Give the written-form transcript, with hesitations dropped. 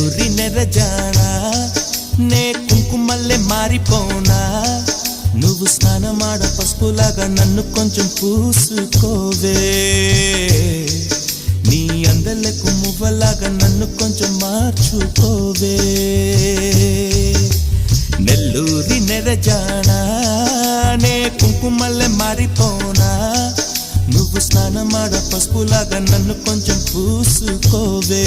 నెల్లూరి నెరజానా నే కుంకుమల్లె మారిపోనా నువ్వు స్నానమాడ పసుపులాగా నన్ను కొంచెం పూసుకోవే నీ అందలకు మువ్వలాగా నన్ను కొంచెం మార్చుకోవే నెల్లూరి నెరజానా నే కుంకుమల్లె మారిపోనా నువ్వు స్నానమాడ పసుపులాగా నన్ను కొంచెం పూసుకోవే